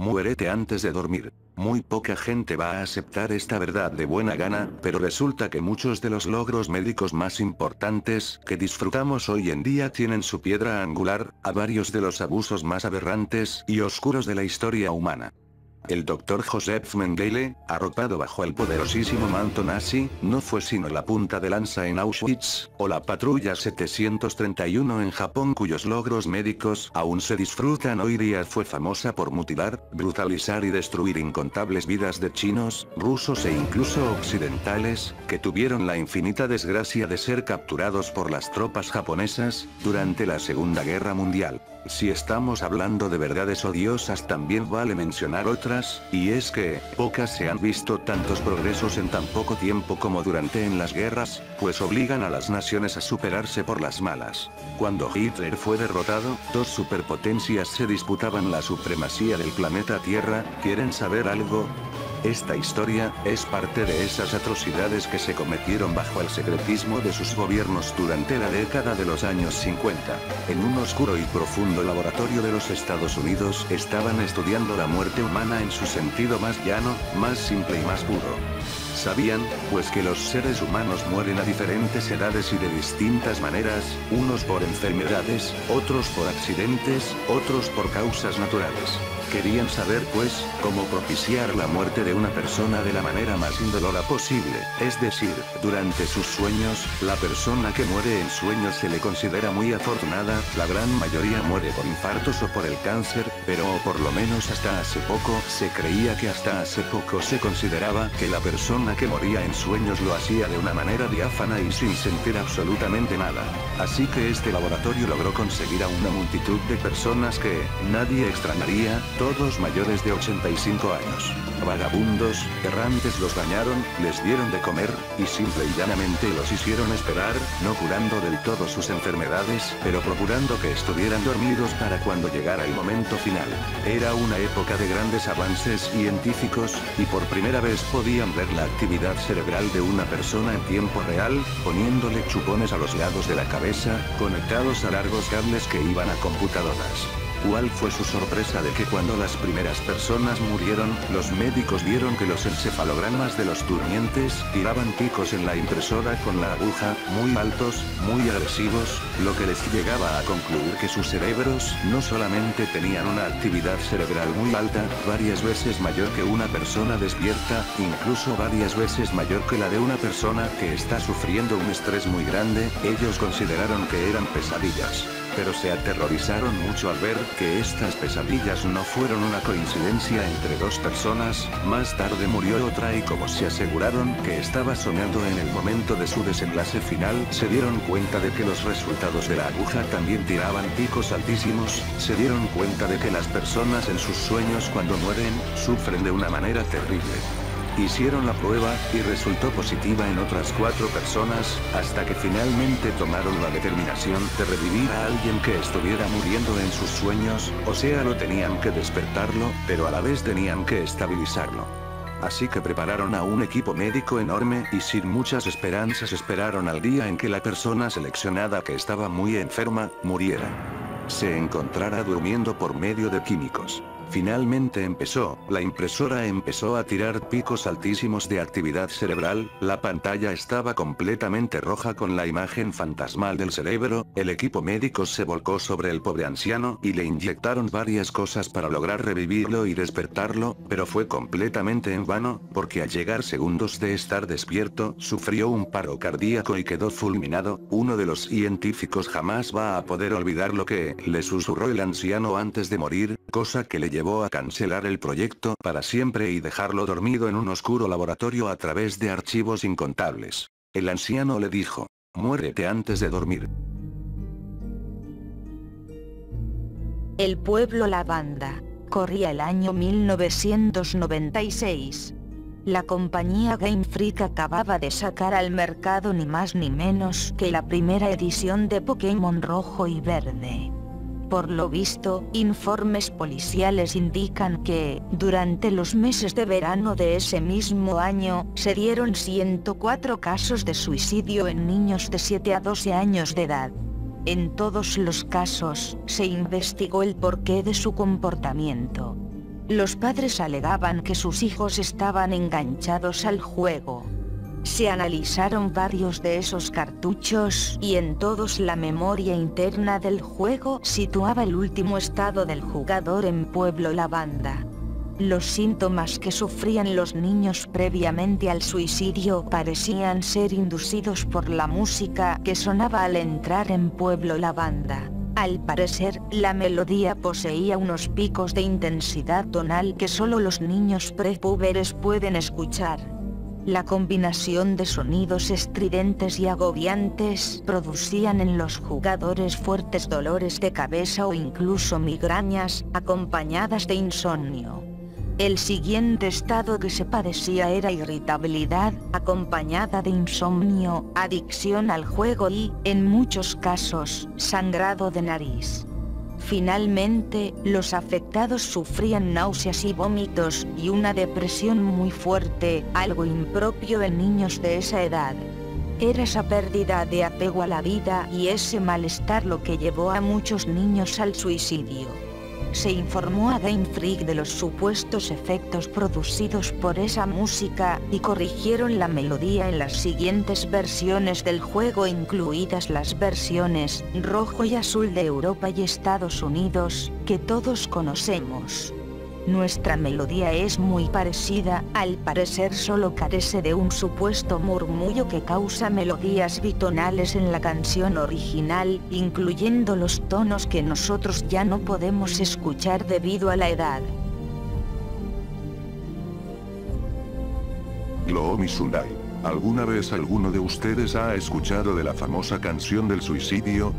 Muérete antes de dormir. Muy poca gente va a aceptar esta verdad de buena gana, pero resulta que muchos de los logros médicos más importantes que disfrutamos hoy en día tienen su piedra angular a varios de los abusos más aberrantes y oscuros de la historia humana. El Dr. Joseph Mengele, arropado bajo el poderosísimo manto nazi, no fue sino la punta de lanza en Auschwitz, o la patrulla 731 en Japón, cuyos logros médicos aún se disfrutan hoy día. Fue famosa por mutilar, brutalizar y destruir incontables vidas de chinos, rusos e incluso occidentales, que tuvieron la infinita desgracia de ser capturados por las tropas japonesas durante la Segunda Guerra Mundial. Si estamos hablando de verdades odiosas, también vale mencionar otras, y es que, pocas se han visto tantos progresos en tan poco tiempo como durante en las guerras, pues obligan a las naciones a superarse por las malas. Cuando Hitler fue derrotado, dos superpotencias se disputaban la supremacía del planeta Tierra. ¿Quieren saber algo? Esta historia es parte de esas atrocidades que se cometieron bajo el secretismo de sus gobiernos durante la década de los años 50. En un oscuro y profundo laboratorio de los Estados Unidos estaban estudiando la muerte humana en su sentido más llano, más simple y más puro. Sabían, pues, que los seres humanos mueren a diferentes edades y de distintas maneras, unos por enfermedades, otros por accidentes, otros por causas naturales. Querían saber, pues, cómo propiciar la muerte de una persona de la manera más indolora posible, es decir, durante sus sueños. La persona que muere en sueños se le considera muy afortunada, la gran mayoría muere por infartos o por el cáncer, pero por lo menos hasta hace poco se creía que hasta hace poco se consideraba que la persona que moría en sueños lo hacía de una manera diáfana y sin sentir absolutamente nada. Así que este laboratorio logró conseguir a una multitud de personas que nadie extrañaría, todos mayores de 85 años. Vagabundos, errantes. Los bañaron, les dieron de comer, y simple y llanamente los hicieron esperar, no curando del todo sus enfermedades, pero procurando que estuvieran dormidos para cuando llegara el momento final. Era una época de grandes avances científicos, y por primera vez podían ver la actividad cerebral de una persona en tiempo real, poniéndole chupones a los lados de la cabeza, conectados a largos cables que iban a computadoras. ¿Cuál fue su sorpresa de que cuando las primeras personas murieron, los médicos vieron que los encefalogramas de los durmientes tiraban picos en la impresora con la aguja, muy altos, muy agresivos, lo que les llegaba a concluir que sus cerebros no solamente tenían una actividad cerebral muy alta, varias veces mayor que una persona despierta, incluso varias veces mayor que la de una persona que está sufriendo un estrés muy grande. Ellos consideraron que eran pesadillas, pero se aterrorizaron mucho al ver que estas pesadillas no fueron una coincidencia entre dos personas. Más tarde murió otra, y como se aseguraron que estaba soñando en el momento de su desenlace final, se dieron cuenta de que los resultados de la aguja también tiraban picos altísimos. Se dieron cuenta de que las personas en sus sueños cuando mueren, sufren de una manera terrible. Hicieron la prueba, y resultó positiva en otras 4 personas, hasta que finalmente tomaron la determinación de revivir a alguien que estuviera muriendo en sus sueños, o sea, no tenían que despertarlo, pero a la vez tenían que estabilizarlo. Así que prepararon a un equipo médico enorme, y sin muchas esperanzas esperaron al día en que la persona seleccionada, que estaba muy enferma, muriera. Se encontrara durmiendo por medio de químicos. Finalmente la impresora empezó a tirar picos altísimos de actividad cerebral, la pantalla estaba completamente roja con la imagen fantasmal del cerebro. El equipo médico se volcó sobre el pobre anciano y le inyectaron varias cosas para lograr revivirlo y despertarlo, pero fue completamente en vano, porque al llegar segundos de estar despierto, sufrió un paro cardíaco y quedó fulminado. Uno de los científicos jamás va a poder olvidar lo que le susurró el anciano antes de morir, cosa que le llevó a cancelar el proyecto para siempre y dejarlo dormido en un oscuro laboratorio a través de archivos incontables. El anciano le dijo: muérete antes de dormir. El pueblo Lavanda. Corría el año 1996. La compañía Game Freak acababa de sacar al mercado ni más ni menos que la primera edición de Pokémon Rojo y Verde. Por lo visto, informes policiales indican que, durante los meses de verano de ese mismo año, se dieron 104 casos de suicidio en niños de 7 a 12 años de edad. En todos los casos, se investigó el porqué de su comportamiento. Los padres alegaban que sus hijos estaban enganchados al juego. Se analizaron varios de esos cartuchos y en todos la memoria interna del juego situaba el último estado del jugador en Pueblo Lavanda. Los síntomas que sufrían los niños previamente al suicidio parecían ser inducidos por la música que sonaba al entrar en Pueblo Lavanda. Al parecer, la melodía poseía unos picos de intensidad tonal que solo los niños prepúberes pueden escuchar. La combinación de sonidos estridentes y agobiantes producían en los jugadores fuertes dolores de cabeza o incluso migrañas, acompañadas de insomnio. El siguiente estado que se padecía era irritabilidad, acompañada de insomnio, adicción al juego y, en muchos casos, sangrado de nariz. Finalmente, los afectados sufrían náuseas y vómitos y una depresión muy fuerte, algo impropio en niños de esa edad. Era esa pérdida de apego a la vida y ese malestar lo que llevó a muchos niños al suicidio. Se informó a Game Freak de los supuestos efectos producidos por esa música y corrigieron la melodía en las siguientes versiones del juego, incluidas las versiones rojo y azul de Europa y Estados Unidos, que todos conocemos. Nuestra melodía es muy parecida, al parecer solo carece de un supuesto murmullo que causa melodías bitonales en la canción original, incluyendo los tonos que nosotros ya no podemos escuchar debido a la edad. Gloomy Sunday. ¿Alguna vez alguno de ustedes ha escuchado de la famosa canción del suicidio?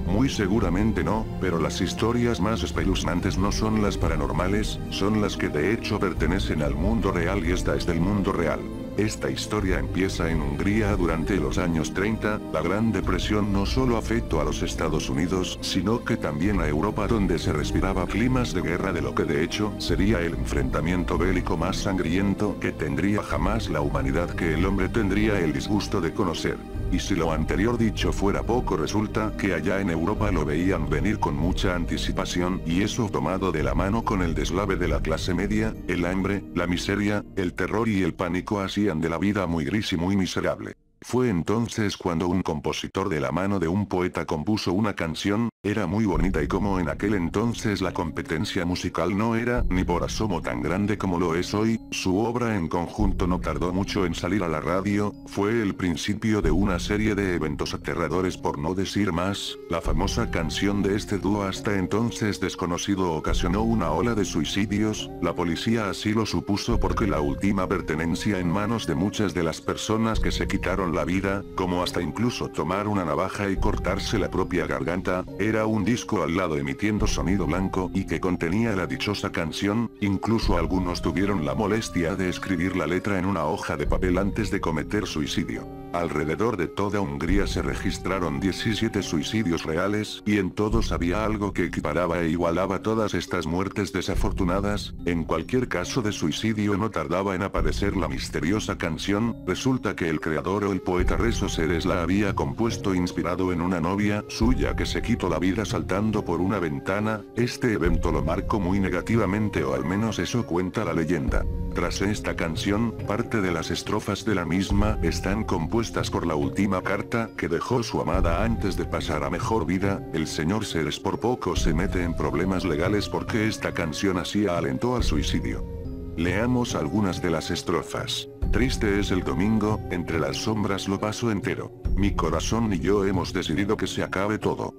Muy seguramente no, pero las historias más espeluznantes no son las paranormales, son las que de hecho pertenecen al mundo real y esta es del mundo real. Esta historia empieza en Hungría durante los años 30, la Gran Depresión no solo afectó a los Estados Unidos, sino que también a Europa donde se respiraba climas de guerra de lo que de hecho sería el enfrentamiento bélico más sangriento que tendría jamás la humanidad que el hombre tendría el disgusto de conocer. Y si lo anterior dicho fuera poco, resulta que allá en Europa lo veían venir con mucha anticipación y eso tomado de la mano con el deslave de la clase media, el hambre, la miseria, el terror y el pánico hacían de la vida muy gris y muy miserable. Fue entonces cuando un compositor de la mano de un poeta compuso una canción, era muy bonita y como en aquel entonces la competencia musical no era ni por asomo tan grande como lo es hoy, su obra en conjunto no tardó mucho en salir a la radio, fue el principio de una serie de eventos aterradores por no decir más, la famosa canción de este dúo hasta entonces desconocido ocasionó una ola de suicidios, la policía así lo supuso porque la última pertenencia en manos de muchas de las personas que se quitaron la vida, como hasta incluso tomar una navaja y cortarse la propia garganta, era un disco al lado emitiendo sonido blanco y que contenía la dichosa canción, incluso algunos tuvieron la molestia de escribir la letra en una hoja de papel antes de cometer suicidio. Alrededor de toda Hungría se registraron 17 suicidios reales, y en todos había algo que equiparaba e igualaba todas estas muertes desafortunadas. En cualquier caso de suicidio no tardaba en aparecer la misteriosa canción, resulta que el creador o el poeta Rezo Seres la había compuesto inspirado en una novia suya que se quitó la vida saltando por una ventana. Este evento lo marcó muy negativamente, o al menos eso cuenta la leyenda. Tras esta canción, parte de las estrofas de la misma están compuestas por la última carta que dejó su amada antes de pasar a mejor vida. El señor Seres por poco se mete en problemas legales porque esta canción así alentó al suicidio. Leamos algunas de las estrofas. Triste es el domingo, entre las sombras lo paso entero. Mi corazón y yo hemos decidido que se acabe todo.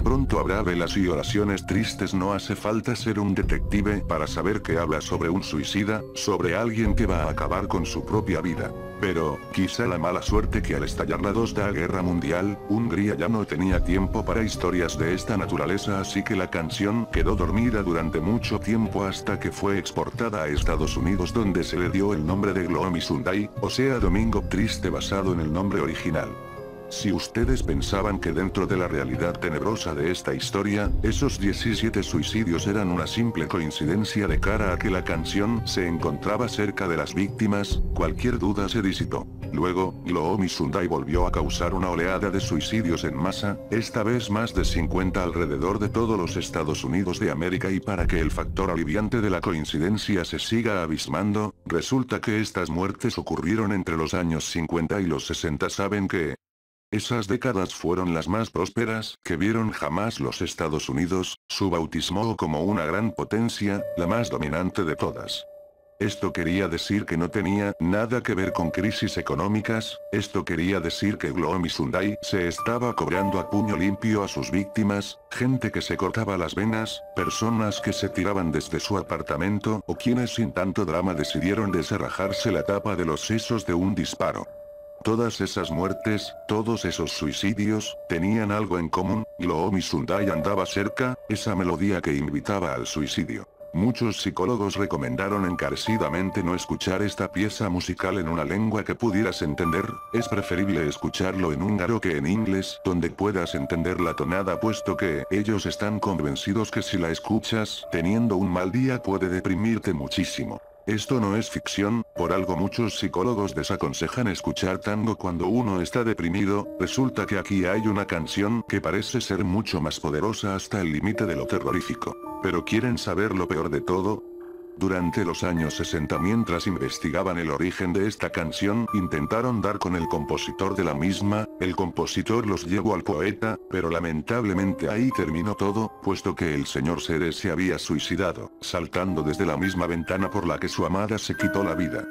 Pronto habrá velas y oraciones tristes, no hace falta ser un detective para saber que habla sobre un suicida, sobre alguien que va a acabar con su propia vida. Pero, quizá la mala suerte que al estallar la Segunda Guerra Mundial, Hungría ya no tenía tiempo para historias de esta naturaleza, así que la canción quedó dormida durante mucho tiempo hasta que fue exportada a Estados Unidos, donde se le dio el nombre de Gloomy Sunday, o sea Domingo Triste, basado en el nombre original. Si ustedes pensaban que dentro de la realidad tenebrosa de esta historia, esos 17 suicidios eran una simple coincidencia de cara a que la canción se encontraba cerca de las víctimas, cualquier duda se disipó. Luego, Gloomy Sundai volvió a causar una oleada de suicidios en masa, esta vez más de 50 alrededor de todos los Estados Unidos de América, y para que el factor aliviante de la coincidencia se siga abismando, resulta que estas muertes ocurrieron entre los años 50 y los 60. ¿Saben qué? Esas décadas fueron las más prósperas que vieron jamás los Estados Unidos, su bautismo como una gran potencia, la más dominante de todas. Esto quería decir que no tenía nada que ver con crisis económicas, esto quería decir que Gloomy Sundai se estaba cobrando a puño limpio a sus víctimas, gente que se cortaba las venas, personas que se tiraban desde su apartamento, o quienes sin tanto drama decidieron desarrajarse la tapa de los sesos de un disparo. Todas esas muertes, todos esos suicidios, tenían algo en común, Gloomy Sundai andaba cerca, esa melodía que invitaba al suicidio. Muchos psicólogos recomendaron encarecidamente no escuchar esta pieza musical en una lengua que pudieras entender, es preferible escucharlo en húngaro que en inglés, donde puedas entender la tonada, puesto que ellos están convencidos que si la escuchas, teniendo un mal día puede deprimirte muchísimo. Esto no es ficción, por algo muchos psicólogos desaconsejan escuchar tango cuando uno está deprimido, resulta que aquí hay una canción que parece ser mucho más poderosa hasta el límite de lo terrorífico. ¿Pero quieren saber lo peor de todo? Durante los años 60, mientras investigaban el origen de esta canción, intentaron dar con el compositor de la misma, el compositor los llevó al poeta, pero lamentablemente ahí terminó todo, puesto que el señor Sere se había suicidado, saltando desde la misma ventana por la que su amada se quitó la vida.